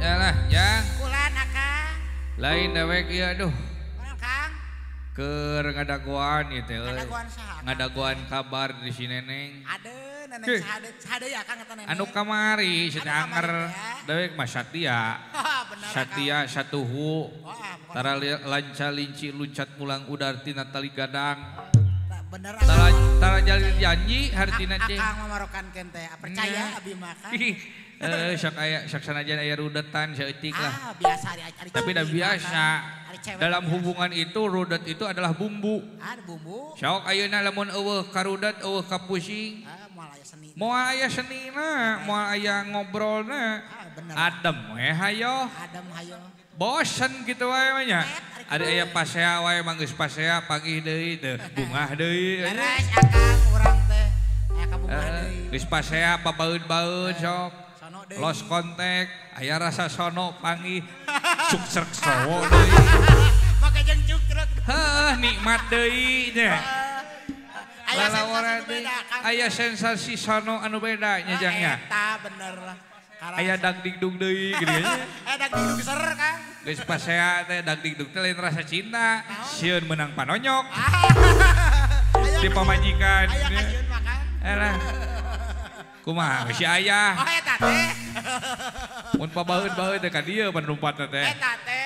Yalah, Jang. Kulan Akang. Lain dewek ieu aduh. Kulan Kang. Keur ngadaguan ieu teh euy. Ngadaguan saha? Ngadaguan kabar di si Neneng. Ade, Neneng sahade ya Kang eta Neneng. Anu kamari si Anu anger kamari teh. dewek mah Satya. Bener Satya satuhu. Wah, Tara lanca linci luncat mulang udar tina tali gadang. bener Tara jalin janji hartina teh. Akang mamarokan kente. Percaya abi makan. Sok sanajan aya rudetan saeutik lah. Biasa ari Tapi dah biasa. Dalam hubungan itu rudet itu adalah bumbu. Ada bumbu. Sok ayeuna lamun eueuh karudet eueuh kapusing. Moal aya seni. Moal aya senina, moal aya ngobrolna. Bener. Adem we hayo. Adem hayo. Bosen gitu wae mah nya. Ada aya pasea wae mah geus pasea pagi deui teu bungah deui. Beres Akang urang teh. Aya ka bungah deui. Geus pasea pabaeud-baeud sok. Sono deui. Lost contact, aya rasa sono panggih cuksrek sowo deui. Make jeung cukrek. Heuh nikmat deui nya. Aya sensasi Lalawaran nu beda Kang. aya sensasi sono anu beda nya Jang nya. Eta bener lah. Aya dagdingdung deui gitu nya. Dagdingdung ser Kang. Geus pasea teh dagdingdung teh lain rasa cinta. Sieun menang panonyok. Di pamajikan. Aya kasieun makan. Elah. Kumaha si ayah. Oh eta teh. Mun pabaeud-baeud teh ka dieu panumpatna teh. Eta teh.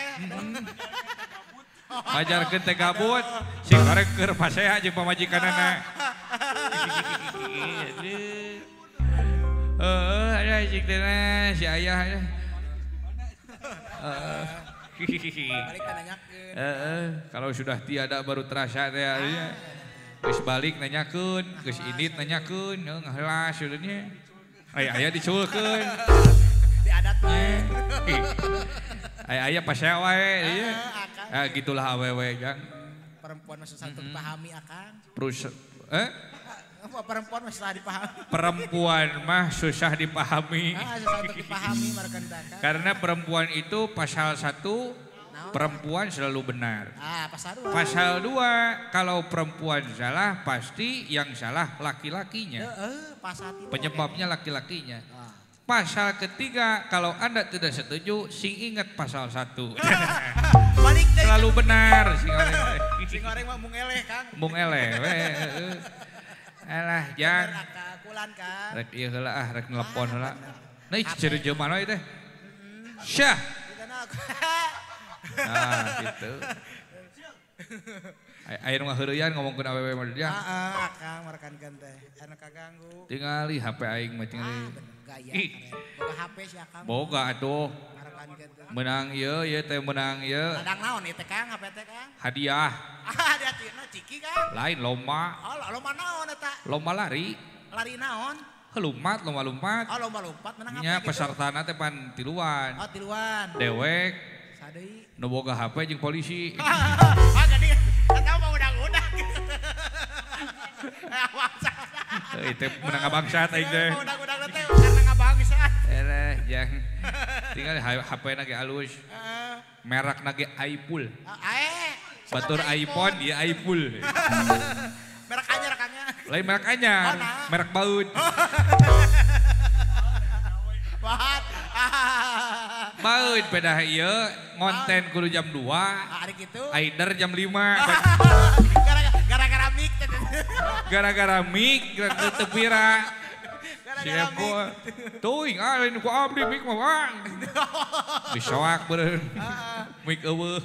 Ngajarkeun teh gabut, sing korek keur pasea jeung pamajikanana. Ada sing teh si ayah. Balik ka nanyakeun. Kalau sudah tiada baru terasa teh. Geus balik nanyakeun, geus indit nanyakeun, heula seureunnya. Aya diculkeun. Di adatnya. Aya pasea wae ieu. Akang. Gitulah awewe Jang. Perempuan masih satu dipahami Akang. Perempuan masih susah dipahami. Perempuan mah susah dipahami. Satu dipahami marekan Akang. Karena perempuan itu pasal 1 perempuan selalu benar. Pasal 2. Pasal 2 kalau perempuan salah pasti yang salah laki-lakinya. Pasal 3. Penyebabnya laki-lakinya. Pasal 3 kalau Anda tidak setuju sing ingat pasal 1. Balik deh. Selalu benar sing Sing goreng mah mung eleh Kang. Mung eleh we. Alah Jang. Kulan Kang. Rek ieu heula rek nelepon heula. Nah ciri jeuman we teh. Syah. Nah gitu. Aya nu ngaheureuyan ngomongkeun awewe mah dia. Akang marekankeun teh. Anu kaganggu. Tingali HP aing mah tingali. Gaya. Boga HP si Akang. Boga atuh. Marekankeun teh. Menang ieu teh menang ieu. Ladang naon ieu teh Kang HP teh Kang? Hadiah. Hadiahna ciki Kang. Lain lomba. Lomba naon eta? Lomba lari. Lari naon? Lumpat lomba lumpat. Lomba lompat menang apa Nya gitu? pesertana teh pan tiluan. Tiluan. Dewek. Sadeui. Nu boga HP jeung polisi. Jadi eta mah udah-udah. Itu menang bangsat aing teh. Udah-udah teh karena ngabangsat. Eleh Jang. Tinggal HP-na ge alus. Merekna ge iPhone. Batur iPhone ieu iPhone. Merek anyar. Lain merek anyar, merek baut. Bahat. Baut pedah ieu ngonten kudu jam 2. Ari kitu. Aider jam 5. Gara-gara mic. Gara-gara mic teu pira. Siapa? Tuing lain ku abdi mic mah bang. Disoak beureun. Mic eueuh.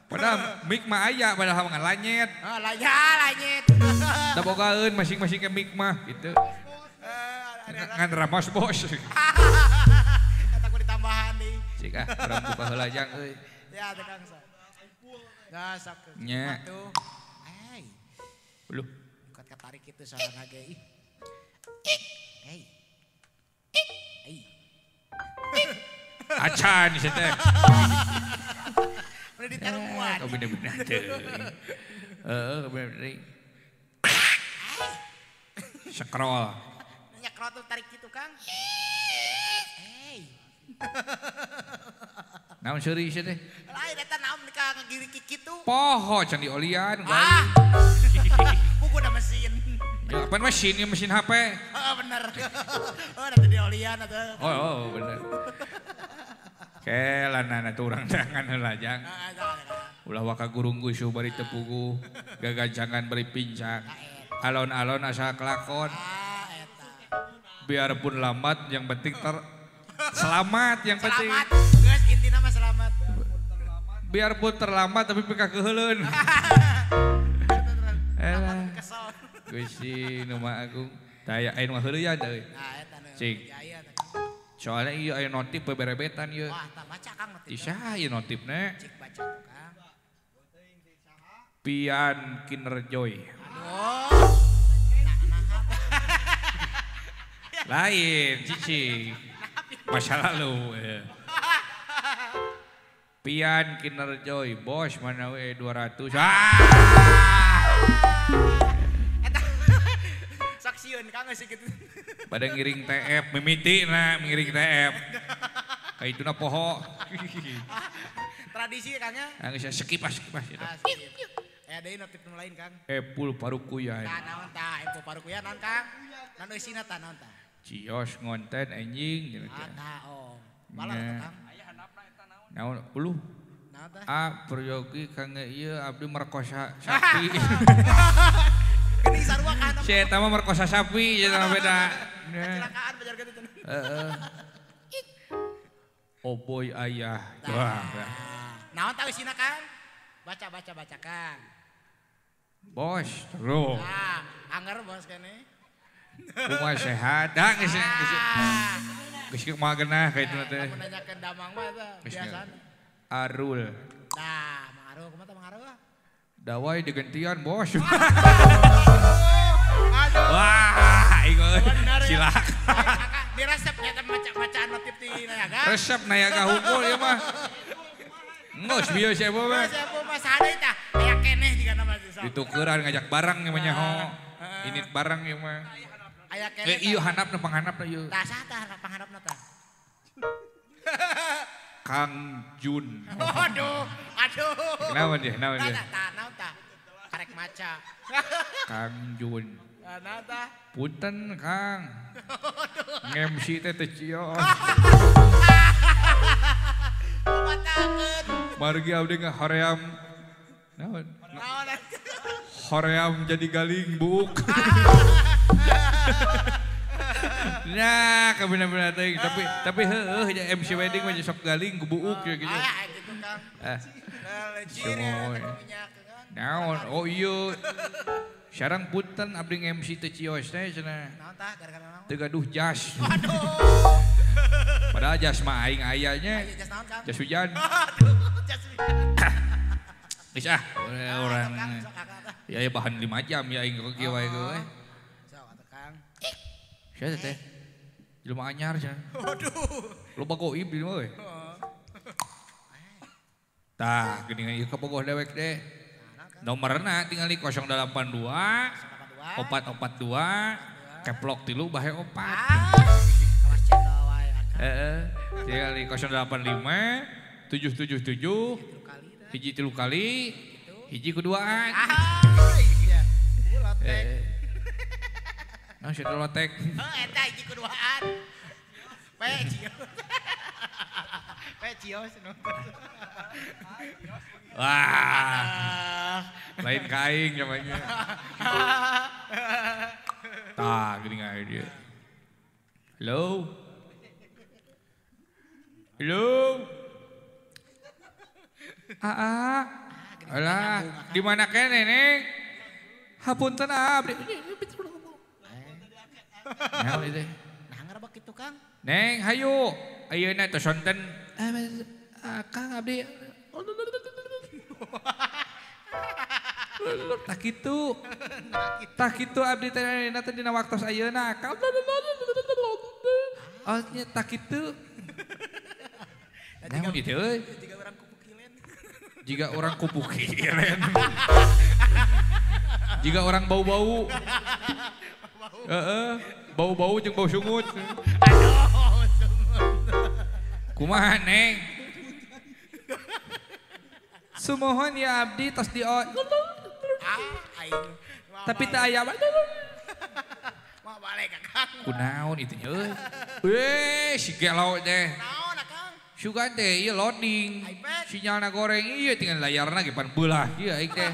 Padahal mic mah aya padahal ngan lanyet. Lanyet. Da bogaeun masing-masing ke mic mah gitu. Ngan ramos bos. Kata ku ditambahan deui. Cik urang buka heula Jang euy. Ya teh Kang. Gasak. Nya. Uluh. Bukan katarik kitu soalna ge. Hei. Acan ieu teh. Udah diteruan. Oh bener-bener teh. Bener. Scroll. Nyekrot tuh tarik gitu Kang. Naon seuri ieu teh? Lain eta naon ka ngagiri kitu. Poho can diolian. Buku da mesin. Ya apa mesin HP. Oh bener. Oh nanti diolian atau. Oh bener. Kelanana turang tangan heula jang. Ulah waka gurunggu isu bari tepugu, gagancangan bari pincang. Alon-alon asa kelakon. Biarpun lambat yang penting selamat yang penting. Selamat. Geus intina mah selamat. Biarpun terlambat tapi pika keheuleuan. Elah. Kesel. Gusti nu mah agung. Daya ayeuna mah heuleuh ya teh. Nah eta nu. Cik. Soalnya ieu aya notif beberebetan ieu. Wah, tak baca Kang notif. Isaha ieu notifna? Cik baca tuh Kang. Pian Kinerjoy. Aduh. Lain, cici. Masa lalu. Pian Kinerjoy, bos mana we 200. Saksiun Kang geus kitu. Pada ngiring TF, mimiti na ngiring TF. Kayak itu na poho. Tradisi Kang ya. Nggak bisa sekipas. Deui notif nu lain Kang. Epul parukuyan. Tah naon tah empo parukuyan naon Kang? Naon eusina tah naon tah? Cios ngonten anjing. Tah oh. Balang tuh Kang. Naon uluh. Naon tah? Peryogi kang ieu abdi merkosa sapi. Geuning sarua kan. Si eta mah merkosa sapi, eta mah beda. Kecelakaan pajar gitu. Heeh. Oh boy ayah. Wah. Naon tah eusina Kang? Baca Kang. Bos, terus. Ah, anger bos kene. Kumaha sehat? Da geus geus mah genah ka itu teh. Kamu nanyakeun damang mah eta biasana. Arul. Nah, Mang Arul kumaha tah Mang Arul? Dawai digantian, Bos. Aduh. Wah, ingat. Silakan. Di resep nya bacaan notif di Nayaga. Resep Nayaga hukum ya mah. Ngeus bieu siapa mah. Siapa mah sadeu tah aya keneh jiga nama itu. Ditukeran ngajak barang nya mah nyaho. Ini barang ya mah. Aya keneh. Ieu handapna panghandapna ieu. Tah saha tah panghandapna tah? Kang Jun. Aduh. Kenapa dia? Tah naon tah? Karek maca. Kang Jun. Naon tah? Punten Kang. Ngemsi teh teh cios. Matakeun. Margi abdi ngahoream. Naon? Naon? Hoream jadi galing buuk. Nah, kabina-bina teh tapi heueuh ya MC wedding mah sok galing buuk ya gitu. Ah, gitu Kang. Semoy. Naon? Oh iya. Sareng punten abdi MC teh cios teh cenah. Naon tah gara-gara naon? Teu gaduh jas. Aduh. Padahal jas mah aing ayanya. Jas naon Kang? Jas hujan. Aduh, jas hujan. Geus orang. Ya bahan 5 jam ya aing kok kieu wae gue. Sok atuh Kang. Sia teh. Jelema anyar cenah. Waduh. Loba goib di mah we. Tah, geuningan ieu kabogoh dewek deh. Nomerna tinggal di 082 442 keplok 3 bahe 4. Kelas cendol wae Kang. Tinggal di 085 777 hiji 3 kali hiji kuduaan. Iya. Lotek. Nah, si lotek. Eta hiji kuduaan. Cios. Wah. Lain kaing namanya. Tah, gini nggak dia. Halo. Alah, di mana kene Neng? Hapunten abdi. Naon itu? Nah ngarabak kitu Kang. Neng, hayu. Ayeuna tos sonten. Kang abdi. Tak kitu abdi teh nanti dina waktos ayeuna. Oh, nya tak kitu. Naon itu euy? Jika orang kupu kilen. Jika orang bau-bau. Bau-bau jeung bau sungut. Aduh, sungut. Kumaha Neng? Sumohon ya abdi tos di Aing. tapi teu aya. Kunaon itu nya euy. Weh, si gelo teh. Naon Akang? Sugan teh ieu loading. Sinyalna goreng ieu tinggal layarna ge pan beulah ieu aing teh.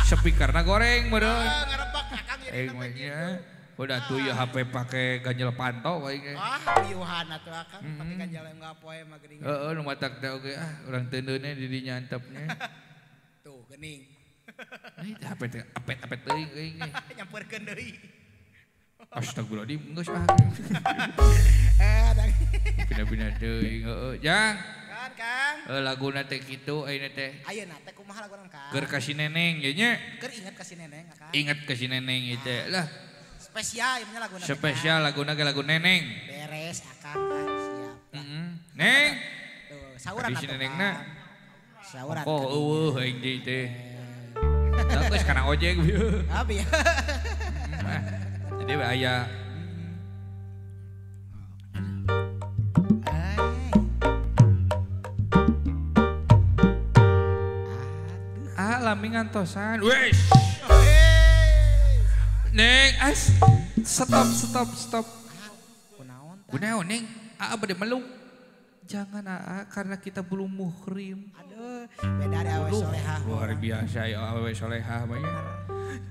Speakerna goreng meureun. Ngarebak Akang jadi Aing mah nya udah tuh ya HP pake ganjel pantau aing teh. piuhan atuh Akang pake ganjal enggak poe mah geuning. Heeh, nu matak teh oge urang teu neuneh di dinya antepnya. Tuh geuning. Ai HP teh apet-apet teuing aing ge. Nyamperkeun deui. Astagfirullahaladzim, geus ah. Dang. Pindah-pindah teuing, heeh. Jang, Kan Kang. laguna teh kitu ayeuna teh. Ayeuna teh kumaha lagunan Kang? Keur ka si Neneng ge nya. Keur inget ka si Neneng Akang. Ingat ke si Neneng ieu teh. Lah, Spesial ieu lagunan. teh, Kang. spesial laguna ge lagu Neneng. Beres Akang siap. Neng. Tuh, sauran Tadi si atuh, Nenengna. Kang. Sauran. Oh, ka eueuh aing deui teh. Da geus kana ojek. Abi. Jadi aya lami ngantosan. Wes. Neng, stop. Kunaon? Kunaon Neng? Bade meluk. Jangan karena kita belum muhrim. Aduh, beda ada awe solehah. Luar biasa ya awe solehah mah ya.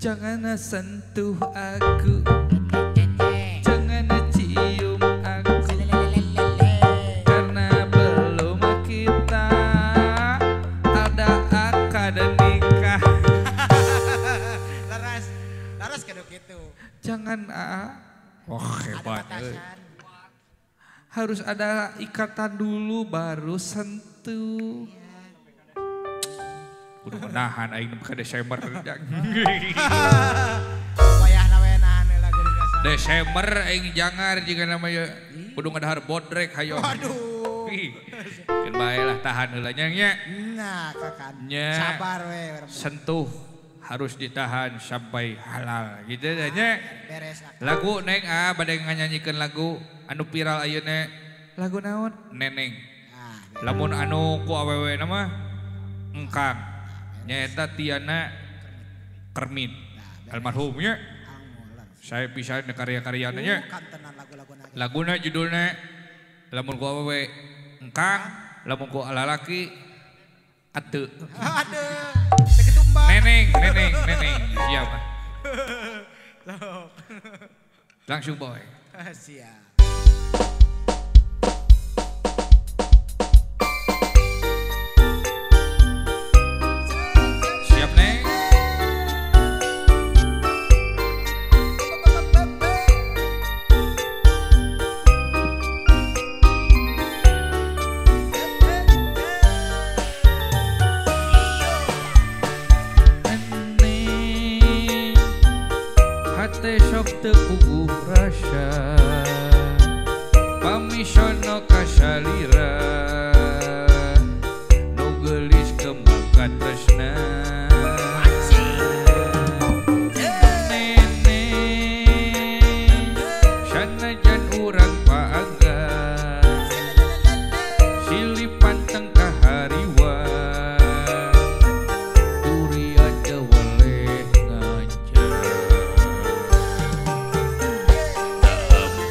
Jangan sentuh aku. Jangan cium aku. Karena belum kita ada akad nikah. Laras kedok itu. Jangan wah hebat. Harus ada ikatan dulu baru sentuh. Kudu menahan aing ke Desember. Wayahna we nahan lagu dikasih. Desember aing jangar jika namanya kudu ngadahar bodrek hayo. Waduh. Kan bae lah tahan heula nya. Nah, Kakan. Nya. Sabar we. Sentuh harus ditahan sampai halal gitu nya. Beres. Lagu Neng bade nganyanyikeun lagu anu viral ayeuna. Lagu naon? Neneng. Lamun anu ku awewe nama engkang. Nyaeta Tiana Kermit. Almarhumnya. Saya pisahin karya-karyana nya. Kantenan lagu-lagu nage. Laguna judulnya lamun ku awewe engkang, lamun ku lalaki ateu. Aduh. Segitu Mbak. Neneng. Siapa? Langsung boy. Siap. Siap Neng. Hate sok teu puguh rasa pamisono kasalira nu geulis kembang katresna Neneng sanajan urang paagan silih panteng kahariwan durian teu weleh ngajar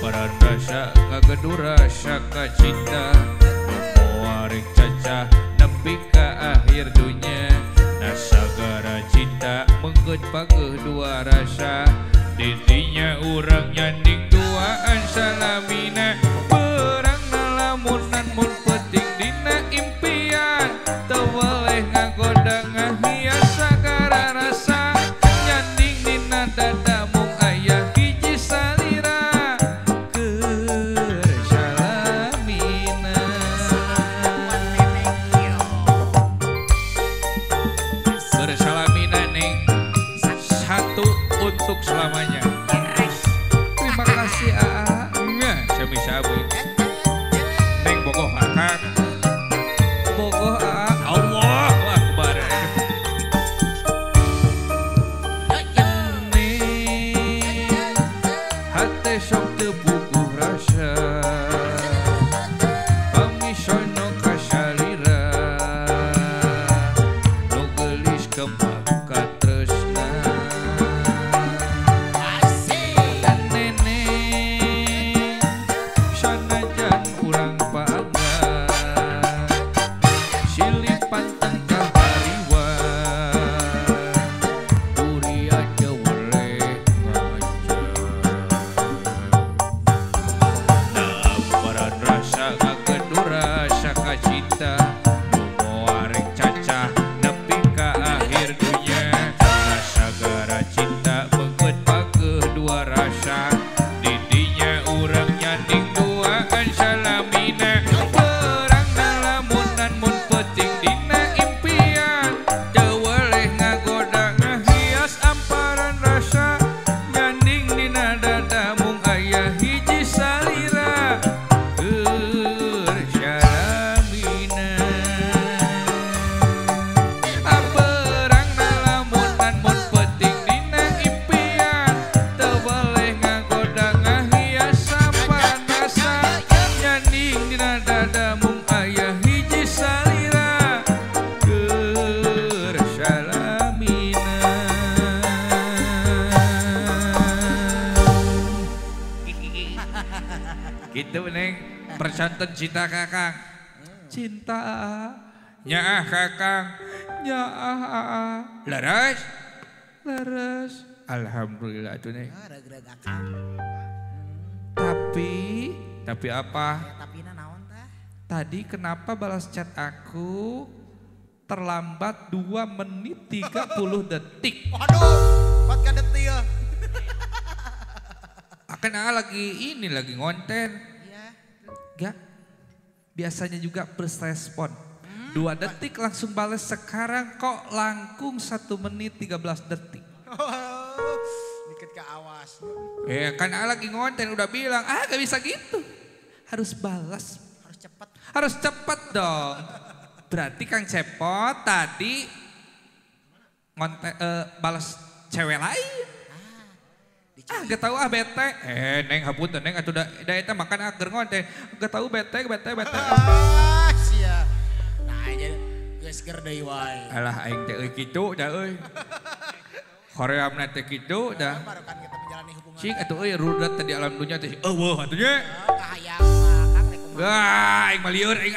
Paran rasa ngagedu rasa kacinta Muarik caca nepi ka akhir dunya Nasagara cinta menggeut pageuh dua rasa Didinya urang nyanding duaan salamina Perang nalamunan mun penting dina impian Teu weleh ngagoda ngahias sagara rasa Nyanding dina dada mung aya hiji salira Keur salamina Keur salamina Neng Satu untuk selamanya Terima kasih Nya sami-sami Neng bogoh akang Bogoh Allahu Akbar Neng hate sok teu puguh rasa pamisono kasalira nu geulis kembang katresna Neneng Gitu neng, percanten cinta kakang. Cinta, nyaah kakang, nyaah. Laras, laras. Alhamdulillah tuh neng. Reg-reg akang. Tapi apa? Tapi naon tah? Tadi kenapa balas chat aku terlambat 2 menit 30 detik? Waduh, buat ka detil. Akan lagi ngonten. Iya. Gak, biasanya juga first respon. 2 detik langsung balas, sekarang kok langkung 1 menit 13 detik. Dikit ke awas. Kan lagi ngonten udah bilang, gak bisa gitu. Harus balas. Harus cepet. Harus cepet dong. Berarti Kang Cepot tadi ngonten, balas cewek lain. Gak tahu bete. Neng hapunten neng atuh da eta makan ager ngonten. Gak tahu bete. Sia. Nah aja geus ger deui wae. Alah aing teh kitu da euy. Horeamna teh kitu da. Baru kan kita menjalani hubungan. Cik atuh euy rudat tadi alam dunya teh. Eueuh atuh nya. Kahayang mah Kang rek kumaha. Aing mah lieur aing